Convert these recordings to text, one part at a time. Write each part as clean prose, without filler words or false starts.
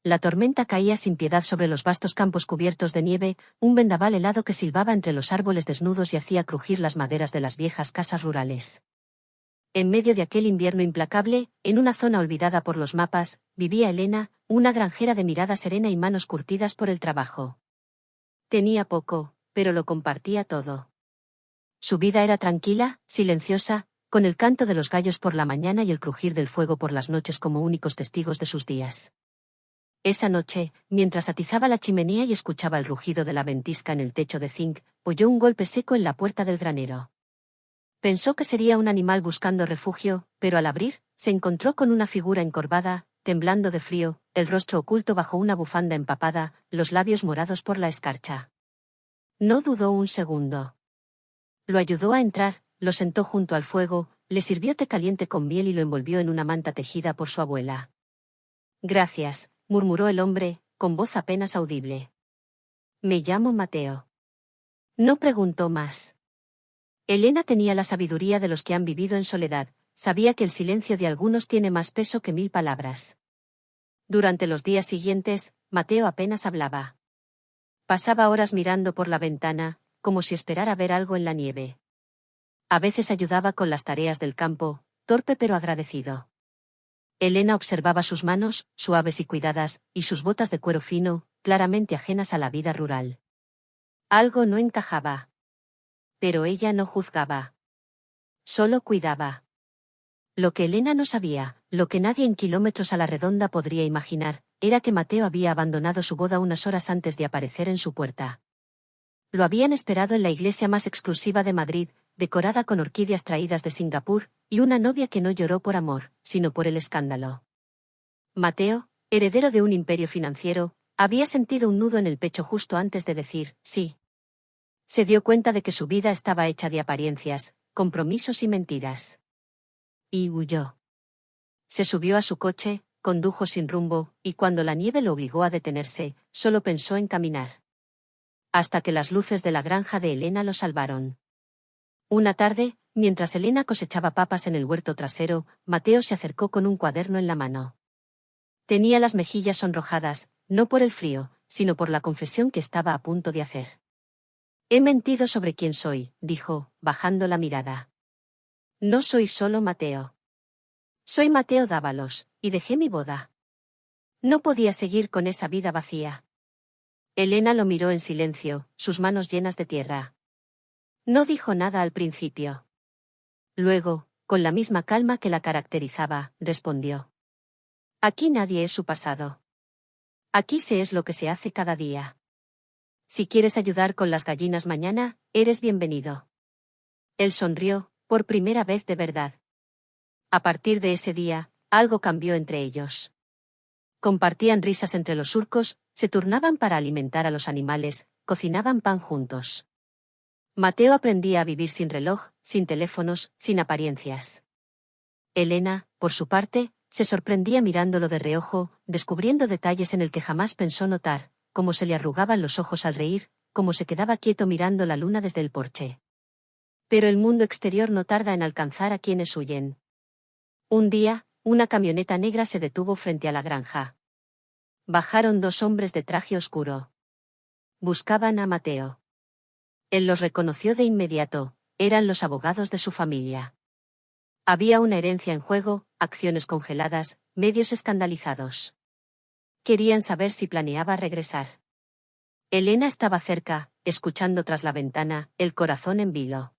La tormenta caía sin piedad sobre los vastos campos cubiertos de nieve, un vendaval helado que silbaba entre los árboles desnudos y hacía crujir las maderas de las viejas casas rurales. En medio de aquel invierno implacable, en una zona olvidada por los mapas, vivía Elena, una granjera de mirada serena y manos curtidas por el trabajo. Tenía poco, pero lo compartía todo. Su vida era tranquila, silenciosa, con el canto de los gallos por la mañana y el crujir del fuego por las noches como únicos testigos de sus días. Esa noche, mientras atizaba la chimenea y escuchaba el rugido de la ventisca en el techo de zinc, oyó un golpe seco en la puerta del granero. Pensó que sería un animal buscando refugio, pero al abrir, se encontró con una figura encorvada, temblando de frío, el rostro oculto bajo una bufanda empapada, los labios morados por la escarcha. No dudó un segundo. Lo ayudó a entrar, lo sentó junto al fuego, le sirvió té caliente con miel y lo envolvió en una manta tejida por su abuela. Gracias, murmuró el hombre, con voz apenas audible. Me llamo Mateo. No preguntó más. Elena tenía la sabiduría de los que han vivido en soledad, sabía que el silencio de algunos tiene más peso que 1000 palabras. Durante los días siguientes, Mateo apenas hablaba. Pasaba horas mirando por la ventana, como si esperara ver algo en la nieve. A veces ayudaba con las tareas del campo, torpe pero agradecido. Elena observaba sus manos, suaves y cuidadas, y sus botas de cuero fino, claramente ajenas a la vida rural. Algo no encajaba. Pero ella no juzgaba. Solo cuidaba. Lo que Elena no sabía, lo que nadie en kilómetros a la redonda podría imaginar, era que Mateo había abandonado su boda unas horas antes de aparecer en su puerta. Lo habían esperado en la iglesia más exclusiva de Madrid, decorada con orquídeas traídas de Singapur, y una novia que no lloró por amor, sino por el escándalo. Mateo, heredero de un imperio financiero, había sentido un nudo en el pecho justo antes de decir sí. Se dio cuenta de que su vida estaba hecha de apariencias, compromisos y mentiras. Y huyó. Se subió a su coche, condujo sin rumbo, y cuando la nieve lo obligó a detenerse, solo pensó en caminar. Hasta que las luces de la granja de Elena lo salvaron. Una tarde, mientras Elena cosechaba papas en el huerto trasero, Mateo se acercó con un cuaderno en la mano. Tenía las mejillas sonrojadas, no por el frío, sino por la confesión que estaba a punto de hacer. He mentido sobre quién soy, dijo, bajando la mirada. No soy solo Mateo. Soy Mateo Dávalos, y dejé mi boda. No podía seguir con esa vida vacía. Elena lo miró en silencio, sus manos llenas de tierra. No dijo nada al principio. Luego, con la misma calma que la caracterizaba, respondió. Aquí nadie es su pasado. Aquí se es lo que se hace cada día. Si quieres ayudar con las gallinas mañana, eres bienvenido. Él sonrió, por primera vez de verdad. A partir de ese día, algo cambió entre ellos. Compartían risas entre los surcos, se turnaban para alimentar a los animales, cocinaban pan juntos. Mateo aprendía a vivir sin reloj, sin teléfonos, sin apariencias. Elena, por su parte, se sorprendía mirándolo de reojo, descubriendo detalles en el que jamás pensó notar, cómo se le arrugaban los ojos al reír, cómo se quedaba quieto mirando la luna desde el porche. Pero el mundo exterior no tarda en alcanzar a quienes huyen. Un día, una camioneta negra se detuvo frente a la granja. Bajaron 2 hombres de traje oscuro. Buscaban a Mateo. Él los reconoció de inmediato, eran los abogados de su familia. Había una herencia en juego, acciones congeladas, medios escandalizados. Querían saber si planeaba regresar. Elena estaba cerca, escuchando tras la ventana, el corazón en vilo.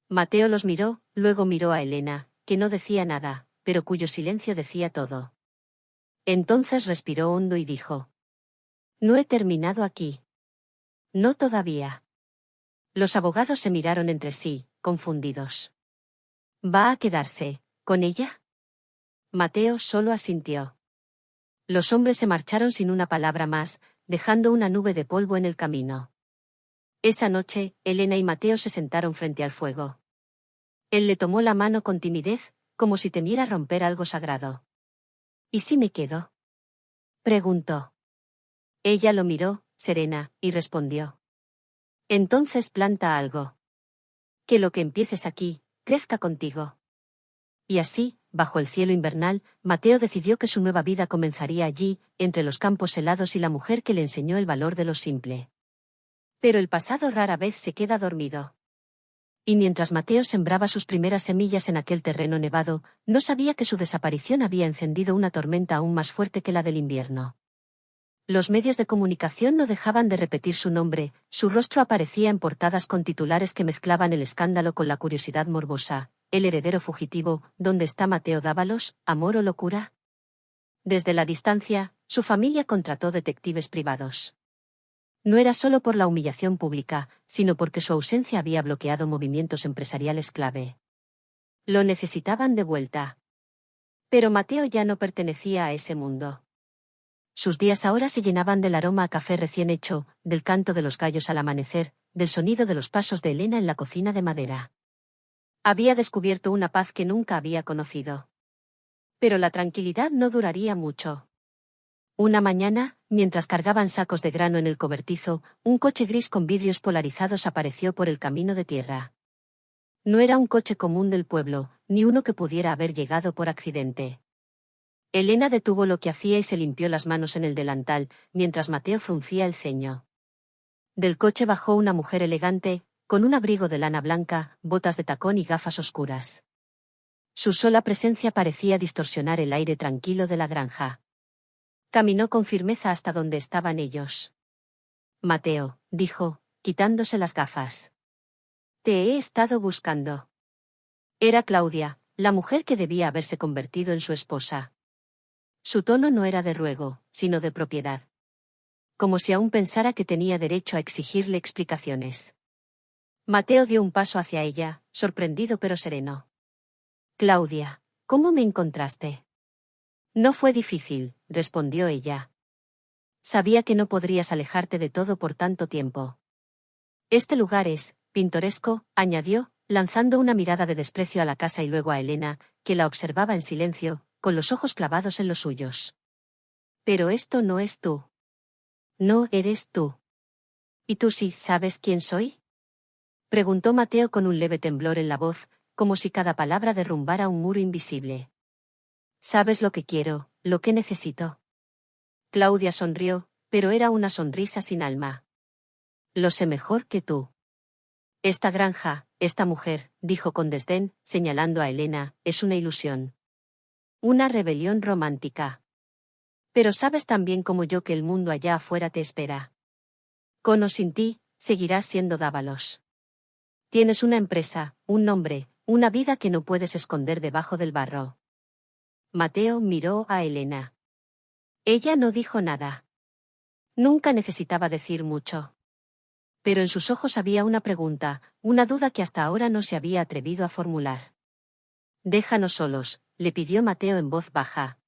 Mateo los miró, luego miró a Elena, que no decía nada, pero cuyo silencio decía todo. Entonces respiró hondo y dijo: No he terminado aquí. No todavía. Los abogados se miraron entre sí, confundidos. ¿Va a quedarse con ella? Mateo solo asintió. Los hombres se marcharon sin una palabra más, dejando una nube de polvo en el camino. Esa noche, Elena y Mateo se sentaron frente al fuego. Él le tomó la mano con timidez, como si temiera romper algo sagrado. ¿Y si me quedo? Preguntó. Ella lo miró, serena, y respondió. Entonces planta algo. Que lo que empieces aquí, crezca contigo. Y así, bajo el cielo invernal, Mateo decidió que su nueva vida comenzaría allí, entre los campos helados y la mujer que le enseñó el valor de lo simple. Pero el pasado rara vez se queda dormido. Y mientras Mateo sembraba sus primeras semillas en aquel terreno nevado, no sabía que su desaparición había encendido una tormenta aún más fuerte que la del invierno. Los medios de comunicación no dejaban de repetir su nombre, su rostro aparecía en portadas con titulares que mezclaban el escándalo con la curiosidad morbosa. El heredero fugitivo, ¿dónde está Mateo Dávalos? ¿Amor o locura? Desde la distancia, su familia contrató detectives privados. No era solo por la humillación pública, sino porque su ausencia había bloqueado movimientos empresariales clave. Lo necesitaban de vuelta. Pero Mateo ya no pertenecía a ese mundo. Sus días ahora se llenaban del aroma a café recién hecho, del canto de los gallos al amanecer, del sonido de los pasos de Elena en la cocina de madera. Había descubierto una paz que nunca había conocido. Pero la tranquilidad no duraría mucho. Una mañana, mientras cargaban sacos de grano en el cobertizo, un coche gris con vidrios polarizados apareció por el camino de tierra. No era un coche común del pueblo, ni uno que pudiera haber llegado por accidente. Elena detuvo lo que hacía y se limpió las manos en el delantal, mientras Mateo fruncía el ceño. Del coche bajó una mujer elegante, con un abrigo de lana blanca, botas de tacón y gafas oscuras. Su sola presencia parecía distorsionar el aire tranquilo de la granja. Caminó con firmeza hasta donde estaban ellos. Mateo, dijo, quitándose las gafas. Te he estado buscando. Era Claudia, la mujer que debía haberse convertido en su esposa. Su tono no era de ruego, sino de propiedad. Como si aún pensara que tenía derecho a exigirle explicaciones. Mateo dio un paso hacia ella, sorprendido pero sereno. Claudia, ¿cómo me encontraste? No fue difícil, respondió ella. Sabía que no podrías alejarte de todo por tanto tiempo. Este lugar es pintoresco, añadió, lanzando una mirada de desprecio a la casa y luego a Elena, que la observaba en silencio, con los ojos clavados en los suyos. Pero esto no es tú. No eres tú. ¿Y tú sí sabes quién soy? Preguntó Mateo con un leve temblor en la voz, como si cada palabra derrumbara un muro invisible. Sabes lo que quiero, lo que necesito. Claudia sonrió, pero era una sonrisa sin alma. Lo sé mejor que tú. Esta granja, esta mujer, dijo con desdén, señalando a Elena, es una ilusión. Una rebelión romántica. Pero sabes tan bien como yo que el mundo allá afuera te espera. Con o sin ti, seguirás siendo Dávalos. Tienes una empresa, un nombre, una vida que no puedes esconder debajo del barro. Mateo miró a Elena. Ella no dijo nada. Nunca necesitaba decir mucho. Pero en sus ojos había una pregunta, una duda que hasta ahora no se había atrevido a formular. Déjanos solos, le pidió Mateo en voz baja.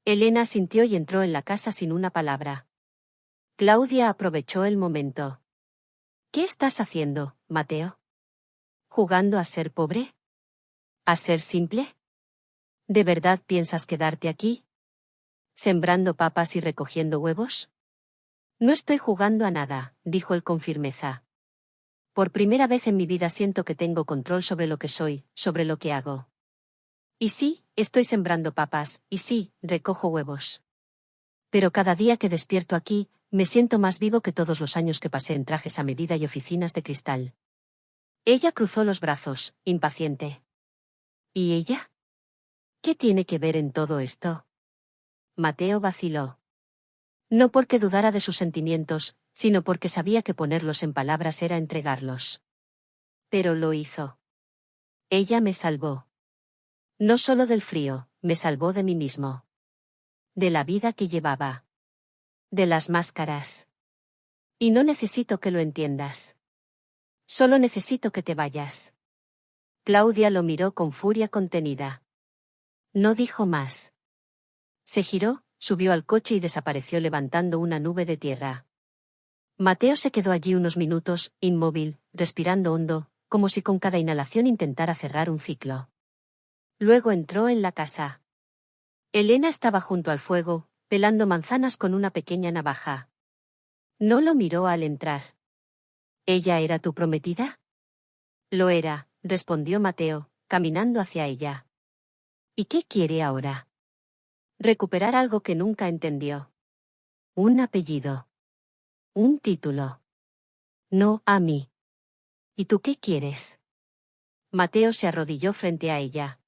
Elena asintió y entró en la casa sin una palabra. Claudia aprovechó el momento. ¿Qué estás haciendo, Mateo? ¿Jugando a ser pobre? ¿A ser simple? ¿De verdad piensas quedarte aquí? ¿Sembrando papas y recogiendo huevos? No estoy jugando a nada, dijo él con firmeza. Por primera vez en mi vida siento que tengo control sobre lo que soy, sobre lo que hago. Y sí, estoy sembrando papas, y sí, recojo huevos. Pero cada día que despierto aquí, me siento más vivo que todos los años que pasé en trajes a medida y oficinas de cristal. Ella cruzó los brazos, impaciente. ¿Y ella? ¿Qué tiene que ver en todo esto? Mateo vaciló. No porque dudara de sus sentimientos, sino porque sabía que ponerlos en palabras era entregarlos. Pero lo hizo. Ella me salvó. No solo del frío, me salvó de mí mismo. De la vida que llevaba. De las máscaras. Y no necesito que lo entiendas. Solo necesito que te vayas. Claudia lo miró con furia contenida. No dijo más. Se giró, subió al coche y desapareció levantando una nube de tierra. Mateo se quedó allí unos minutos, inmóvil, respirando hondo, como si con cada inhalación intentara cerrar un ciclo. Luego entró en la casa. Elena estaba junto al fuego, pelando manzanas con una pequeña navaja. No lo miró al entrar. ¿Ella era tu prometida? Lo era, respondió Mateo, caminando hacia ella. ¿Y qué quiere ahora? Recuperar algo que nunca entendió. Un apellido. Un título. No a mí. ¿Y tú qué quieres? Mateo se arrodilló frente a ella.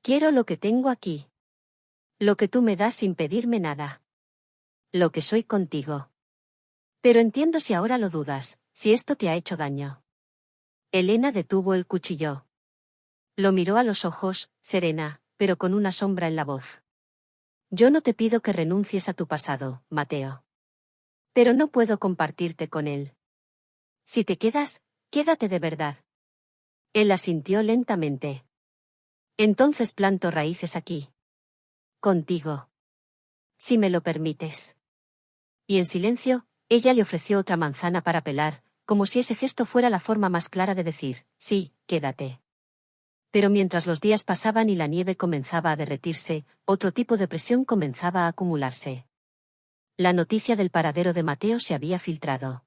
Quiero lo que tengo aquí. Lo que tú me das sin pedirme nada. Lo que soy contigo. Pero entiendo si ahora lo dudas, si esto te ha hecho daño. Elena detuvo el cuchillo. Lo miró a los ojos, serena, pero con una sombra en la voz. Yo no te pido que renuncies a tu pasado, Mateo. Pero no puedo compartirte con él. Si te quedas, quédate de verdad. Él asintió lentamente. Entonces planto raíces aquí. Contigo. Si me lo permites. Y en silencio, ella le ofreció otra manzana para pelar, como si ese gesto fuera la forma más clara de decir, sí, quédate. Pero mientras los días pasaban y la nieve comenzaba a derretirse, otro tipo de presión comenzaba a acumularse. La noticia del paradero de Mateo se había filtrado.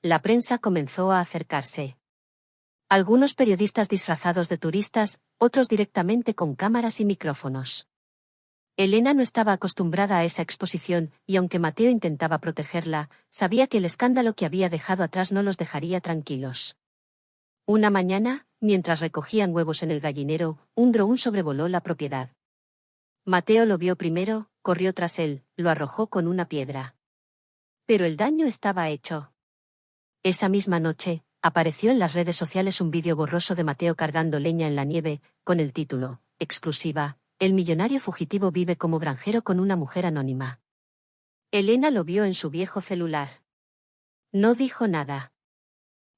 La prensa comenzó a acercarse. Algunos periodistas disfrazados de turistas, otros directamente con cámaras y micrófonos. Elena no estaba acostumbrada a esa exposición, y aunque Mateo intentaba protegerla, sabía que el escándalo que había dejado atrás no los dejaría tranquilos. Una mañana, mientras recogían huevos en el gallinero, un dron sobrevoló la propiedad. Mateo lo vio primero, corrió tras él, lo arrojó con una piedra. Pero el daño estaba hecho. Esa misma noche, apareció en las redes sociales un vídeo borroso de Mateo cargando leña en la nieve, con el título, exclusiva, el millonario fugitivo vive como granjero con una mujer anónima. Elena lo vio en su viejo celular. No dijo nada.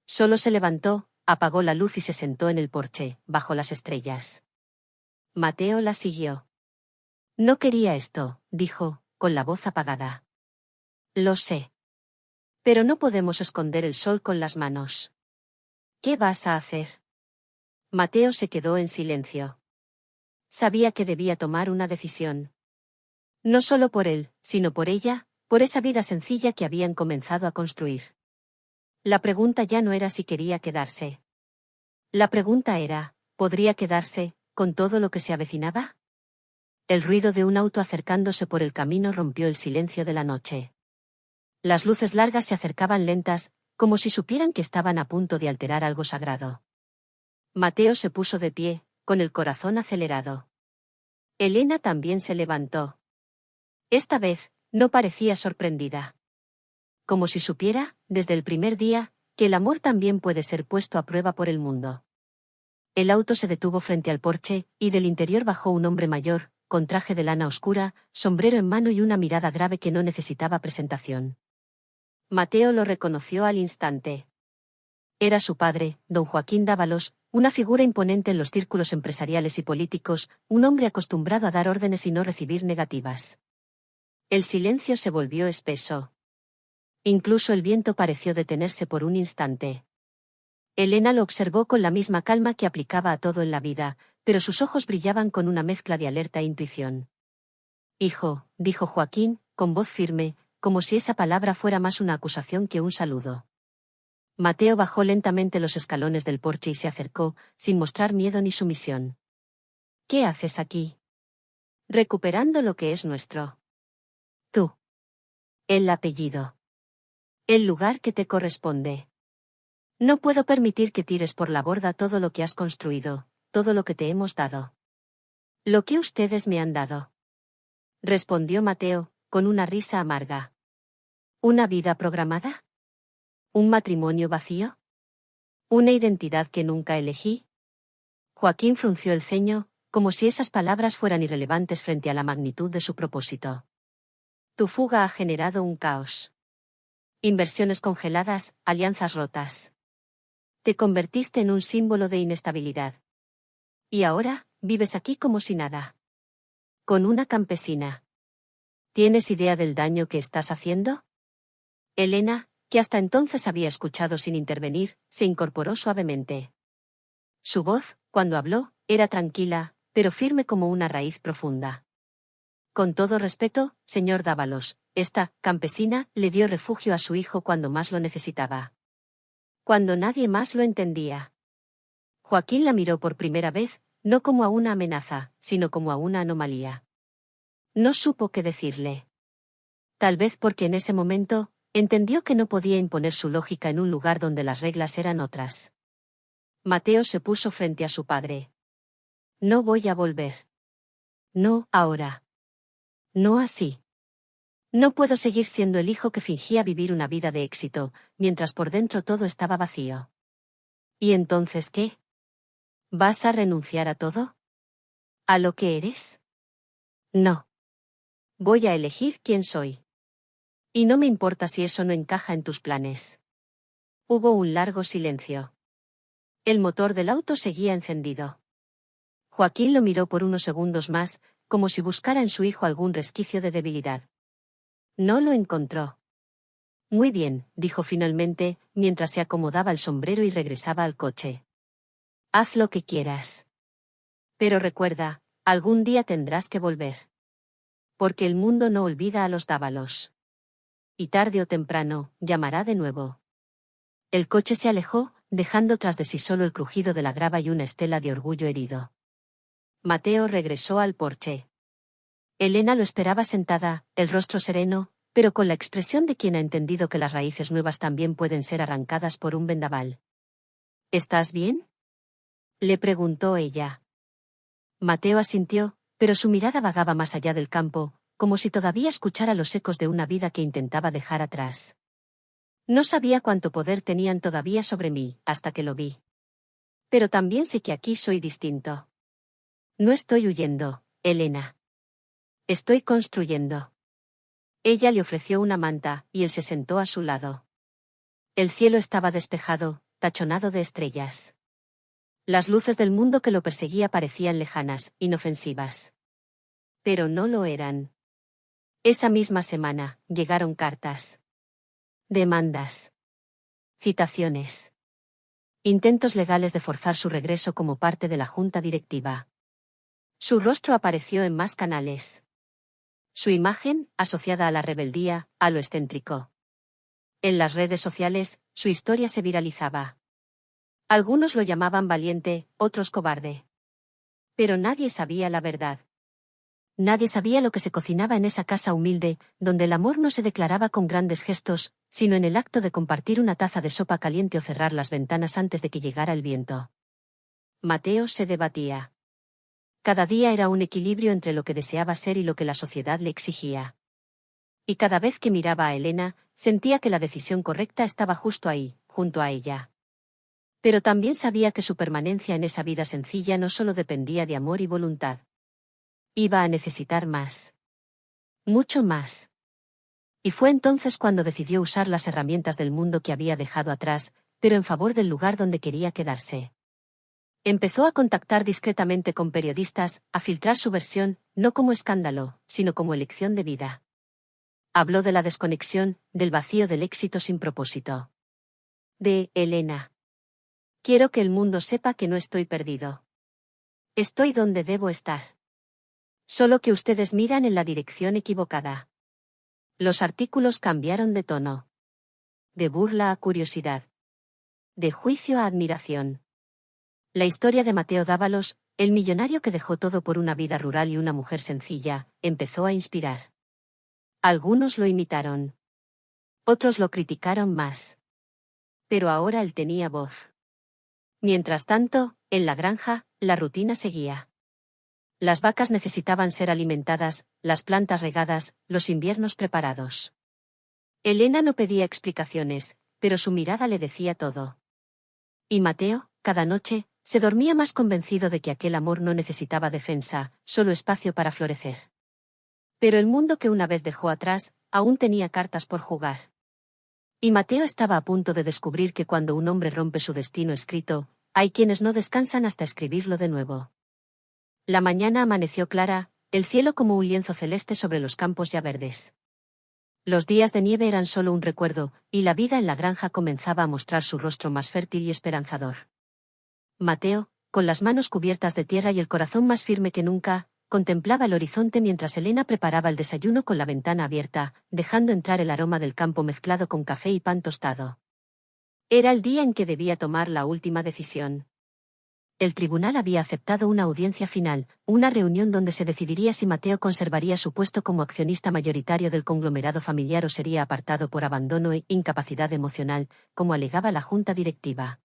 Solo se levantó, apagó la luz y se sentó en el porche, bajo las estrellas. Mateo la siguió. No quería esto, dijo, con la voz apagada. Lo sé. Pero no podemos esconder el sol con las manos. ¿Qué vas a hacer? Mateo se quedó en silencio. Sabía que debía tomar una decisión. No solo por él, sino por ella, por esa vida sencilla que habían comenzado a construir. La pregunta ya no era si quería quedarse. La pregunta era, ¿podría quedarse, con todo lo que se avecinaba? El ruido de un auto acercándose por el camino rompió el silencio de la noche. Las luces largas se acercaban lentas, como si supieran que estaban a punto de alterar algo sagrado. Mateo se puso de pie, con el corazón acelerado. Elena también se levantó. Esta vez, no parecía sorprendida. Como si supiera, desde el primer día, que el amor también puede ser puesto a prueba por el mundo. El auto se detuvo frente al porche, y del interior bajó un hombre mayor, con traje de lana oscura, sombrero en mano y una mirada grave que no necesitaba presentación. Mateo lo reconoció al instante. Era su padre, don Joaquín Dávalos, una figura imponente en los círculos empresariales y políticos, un hombre acostumbrado a dar órdenes y no recibir negativas. El silencio se volvió espeso. Incluso el viento pareció detenerse por un instante. Elena lo observó con la misma calma que aplicaba a todo en la vida, pero sus ojos brillaban con una mezcla de alerta e intuición. Hijo, dijo Joaquín, con voz firme, como si esa palabra fuera más una acusación que un saludo. Mateo bajó lentamente los escalones del porche y se acercó, sin mostrar miedo ni sumisión. ¿Qué haces aquí? Recuperando lo que es nuestro. Tú. El apellido. El lugar que te corresponde. No puedo permitir que tires por la borda todo lo que has construido, todo lo que te hemos dado. Lo que ustedes me han dado. Respondió Mateo, con una risa amarga. ¿Una vida programada? ¿Un matrimonio vacío? ¿Una identidad que nunca elegí? Joaquín frunció el ceño, como si esas palabras fueran irrelevantes frente a la magnitud de su propósito. Tu fuga ha generado un caos. Inversiones congeladas, alianzas rotas. Te convertiste en un símbolo de inestabilidad. Y ahora, vives aquí como si nada. Con una campesina. ¿Tienes idea del daño que estás haciendo? Elena, que hasta entonces había escuchado sin intervenir, se incorporó suavemente. Su voz, cuando habló, era tranquila, pero firme como una raíz profunda. Con todo respeto, señor Dávalos, esta campesina le dio refugio a su hijo cuando más lo necesitaba. Cuando nadie más lo entendía. Joaquín la miró por primera vez, no como a una amenaza, sino como a una anomalía. No supo qué decirle. Tal vez porque en ese momento, entendió que no podía imponer su lógica en un lugar donde las reglas eran otras. Mateo se puso frente a su padre. No voy a volver. No, ahora. No así. No puedo seguir siendo el hijo que fingía vivir una vida de éxito, mientras por dentro todo estaba vacío. ¿Y entonces qué? ¿Vas a renunciar a todo? ¿A lo que eres? No. Voy a elegir quién soy. Y no me importa si eso no encaja en tus planes. Hubo un largo silencio. El motor del auto seguía encendido. Joaquín lo miró por unos segundos más, como si buscara en su hijo algún resquicio de debilidad. No lo encontró. Muy bien, dijo finalmente, mientras se acomodaba el sombrero y regresaba al coche. Haz lo que quieras. Pero recuerda, algún día tendrás que volver. Porque el mundo no olvida a los dávalos. Y tarde o temprano, llamará de nuevo. El coche se alejó, dejando tras de sí solo el crujido de la grava y una estela de orgullo herido. Mateo regresó al porche. Elena lo esperaba sentada, el rostro sereno, pero con la expresión de quien ha entendido que las raíces nuevas también pueden ser arrancadas por un vendaval. ¿Estás bien?, le preguntó ella. Mateo asintió, pero su mirada vagaba más allá del campo, como si todavía escuchara los ecos de una vida que intentaba dejar atrás. No sabía cuánto poder tenían todavía sobre mí, hasta que lo vi. Pero también sé que aquí soy distinto. No estoy huyendo, Elena. Estoy construyendo. Ella le ofreció una manta, y él se sentó a su lado. El cielo estaba despejado, tachonado de estrellas. Las luces del mundo que lo perseguía parecían lejanas, inofensivas. Pero no lo eran. Esa misma semana, llegaron cartas. Demandas. Citaciones. Intentos legales de forzar su regreso como parte de la junta directiva. Su rostro apareció en más canales. Su imagen, asociada a la rebeldía, a lo excéntrico. En las redes sociales, su historia se viralizaba. Algunos lo llamaban valiente, otros cobarde. Pero nadie sabía la verdad. Nadie sabía lo que se cocinaba en esa casa humilde, donde el amor no se declaraba con grandes gestos, sino en el acto de compartir una taza de sopa caliente o cerrar las ventanas antes de que llegara el viento. Mateo se debatía. Cada día era un equilibrio entre lo que deseaba ser y lo que la sociedad le exigía. Y cada vez que miraba a Elena, sentía que la decisión correcta estaba justo ahí, junto a ella. Pero también sabía que su permanencia en esa vida sencilla no solo dependía de amor y voluntad. Iba a necesitar más. Mucho más. Y fue entonces cuando decidió usar las herramientas del mundo que había dejado atrás, pero en favor del lugar donde quería quedarse. Empezó a contactar discretamente con periodistas, a filtrar su versión, no como escándalo, sino como elección de vida. Habló de la desconexión, del vacío del éxito sin propósito. De Elena. Quiero que el mundo sepa que no estoy perdido. Estoy donde debo estar. Solo que ustedes miran en la dirección equivocada. Los artículos cambiaron de tono. De burla a curiosidad. De juicio a admiración. La historia de Mateo Dávalos, el millonario que dejó todo por una vida rural y una mujer sencilla, empezó a inspirar. Algunos lo imitaron. Otros lo criticaron más. Pero ahora él tenía voz. Mientras tanto, en la granja, la rutina seguía. Las vacas necesitaban ser alimentadas, las plantas regadas, los inviernos preparados. Elena no pedía explicaciones, pero su mirada le decía todo. Y Mateo, cada noche, se dormía más convencido de que aquel amor no necesitaba defensa, solo espacio para florecer. Pero el mundo que una vez dejó atrás, aún tenía cartas por jugar. Y Mateo estaba a punto de descubrir que cuando un hombre rompe su destino escrito, hay quienes no descansan hasta escribirlo de nuevo. La mañana amaneció clara, el cielo como un lienzo celeste sobre los campos ya verdes. Los días de nieve eran solo un recuerdo, y la vida en la granja comenzaba a mostrar su rostro más fértil y esperanzador. Mateo, con las manos cubiertas de tierra y el corazón más firme que nunca, contemplaba el horizonte mientras Elena preparaba el desayuno con la ventana abierta, dejando entrar el aroma del campo mezclado con café y pan tostado. Era el día en que debía tomar la última decisión. el tribunal había aceptado una audiencia final, una reunión donde se decidiría si Mateo conservaría su puesto como accionista mayoritario del conglomerado familiar o sería apartado por abandono e incapacidad emocional, como alegaba la junta directiva.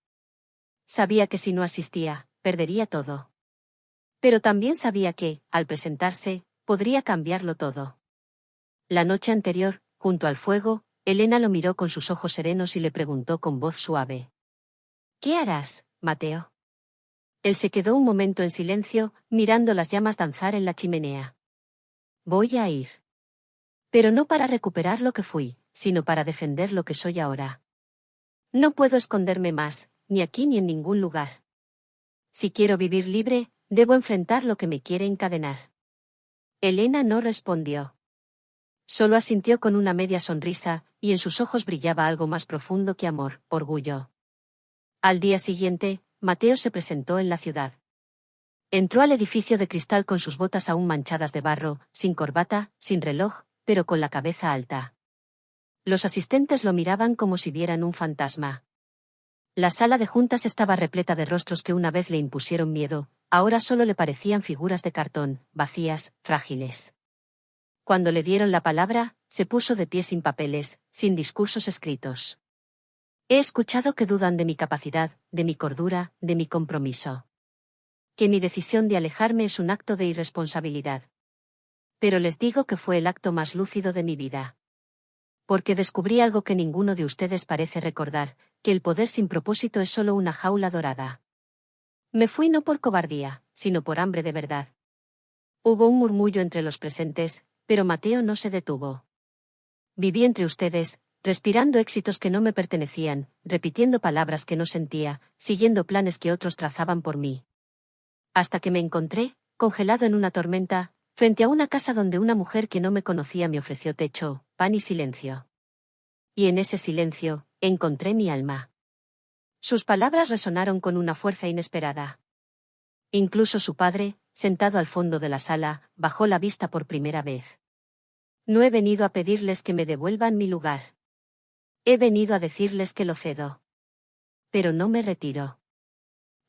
Sabía que si no asistía, perdería todo. Pero también sabía que, al presentarse, podría cambiarlo todo. La noche anterior, junto al fuego, Elena lo miró con sus ojos serenos y le preguntó con voz suave: «¿Qué harás, Mateo?». Él se quedó un momento en silencio, mirando las llamas danzar en la chimenea. «Voy a ir. Pero no para recuperar lo que fui, sino para defender lo que soy ahora. No puedo esconderme más, ni aquí ni en ningún lugar. Si quiero vivir libre, debo enfrentar lo que me quiere encadenar». Elena no respondió. Solo asintió con una media sonrisa, y en sus ojos brillaba algo más profundo que amor, orgullo. Al día siguiente, Mateo se presentó en la ciudad. Entró al edificio de cristal con sus botas aún manchadas de barro, sin corbata, sin reloj, pero con la cabeza alta. Los asistentes lo miraban como si vieran un fantasma. La sala de juntas estaba repleta de rostros que una vez le impusieron miedo, ahora solo le parecían figuras de cartón, vacías, frágiles. Cuando le dieron la palabra, se puso de pie sin papeles, sin discursos escritos. «He escuchado que dudan de mi capacidad, de mi cordura, de mi compromiso. Que mi decisión de alejarme es un acto de irresponsabilidad. Pero les digo que fue el acto más lúcido de mi vida. Porque descubrí algo que ninguno de ustedes parece recordar, que el poder sin propósito es solo una jaula dorada. Me fui no por cobardía, sino por hambre de verdad». Hubo un murmullo entre los presentes, pero Mateo no se detuvo. «Viví entre ustedes, respirando éxitos que no me pertenecían, repitiendo palabras que no sentía, siguiendo planes que otros trazaban por mí. Hasta que me encontré, congelado en una tormenta, frente a una casa donde una mujer que no me conocía me ofreció techo, pan y silencio. Y en ese silencio, encontré mi alma». Sus palabras resonaron con una fuerza inesperada. Incluso su padre, sentado al fondo de la sala, bajó la vista por primera vez. «No he venido a pedirles que me devuelvan mi lugar. He venido a decirles que lo cedo. Pero no me retiro.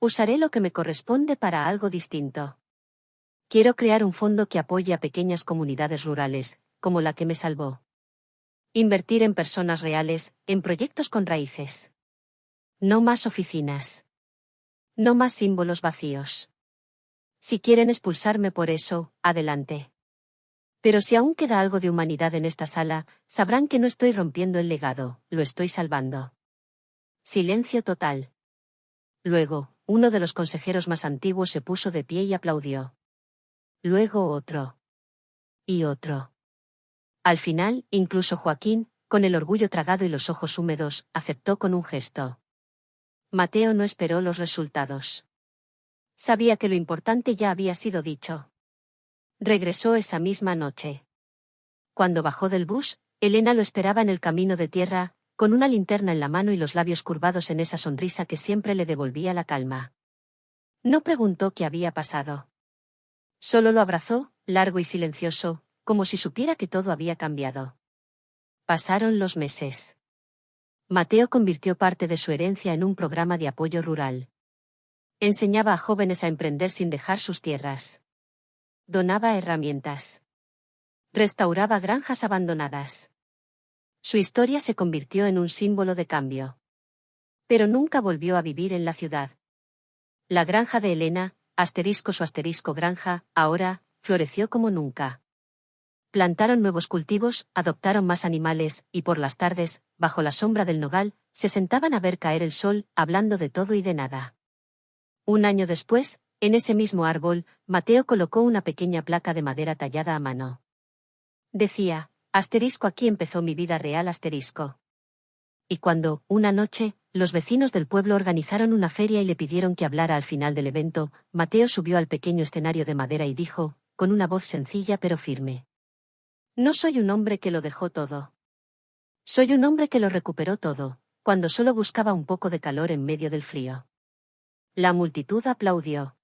Usaré lo que me corresponde para algo distinto. Quiero crear un fondo que apoye a pequeñas comunidades rurales, como la que me salvó. Invertir en personas reales, en proyectos con raíces. No más oficinas. No más símbolos vacíos. Si quieren expulsarme por eso, adelante. Pero si aún queda algo de humanidad en esta sala, sabrán que no estoy rompiendo el legado, lo estoy salvando». Silencio total. Luego, uno de los consejeros más antiguos se puso de pie y aplaudió. Luego otro. Y otro. Al final, incluso Joaquín, con el orgullo tragado y los ojos húmedos, aceptó con un gesto. Mateo no esperó los resultados. Sabía que lo importante ya había sido dicho. Regresó esa misma noche. Cuando bajó del bus, Elena lo esperaba en el camino de tierra, con una linterna en la mano y los labios curvados en esa sonrisa que siempre le devolvía la calma. No preguntó qué había pasado. Solo lo abrazó, largo y silencioso, como si supiera que todo había cambiado. Pasaron los meses. Mateo convirtió parte de su herencia en un programa de apoyo rural. Enseñaba a jóvenes a emprender sin dejar sus tierras. Donaba herramientas. Restauraba granjas abandonadas. Su historia se convirtió en un símbolo de cambio. Pero nunca volvió a vivir en la ciudad. La granja de Elena, *su granja, ahora, floreció como nunca. Plantaron nuevos cultivos, adoptaron más animales, y por las tardes, bajo la sombra del nogal, se sentaban a ver caer el sol, hablando de todo y de nada. Un año después, en ese mismo árbol, Mateo colocó una pequeña placa de madera tallada a mano. Decía: «Aquí empezó mi vida real *». Y cuando, una noche, los vecinos del pueblo organizaron una feria y le pidieron que hablara al final del evento, Mateo subió al pequeño escenario de madera y dijo, con una voz sencilla pero firme: «No soy un hombre que lo dejó todo. Soy un hombre que lo recuperó todo, cuando solo buscaba un poco de calor en medio del frío». La multitud aplaudió.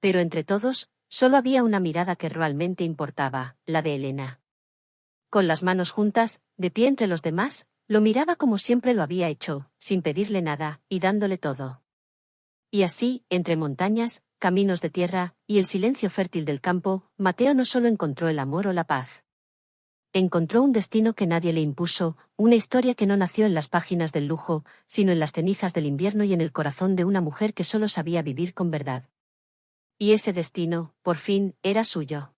Pero entre todos, solo había una mirada que realmente importaba, la de Elena. Con las manos juntas, de pie entre los demás, lo miraba como siempre lo había hecho, sin pedirle nada, y dándole todo. Y así, entre montañas, caminos de tierra, y el silencio fértil del campo, Mateo no solo encontró el amor o la paz. Encontró un destino que nadie le impuso, una historia que no nació en las páginas del lujo, sino en las cenizas del invierno y en el corazón de una mujer que solo sabía vivir con verdad. Y ese destino, por fin, era suyo.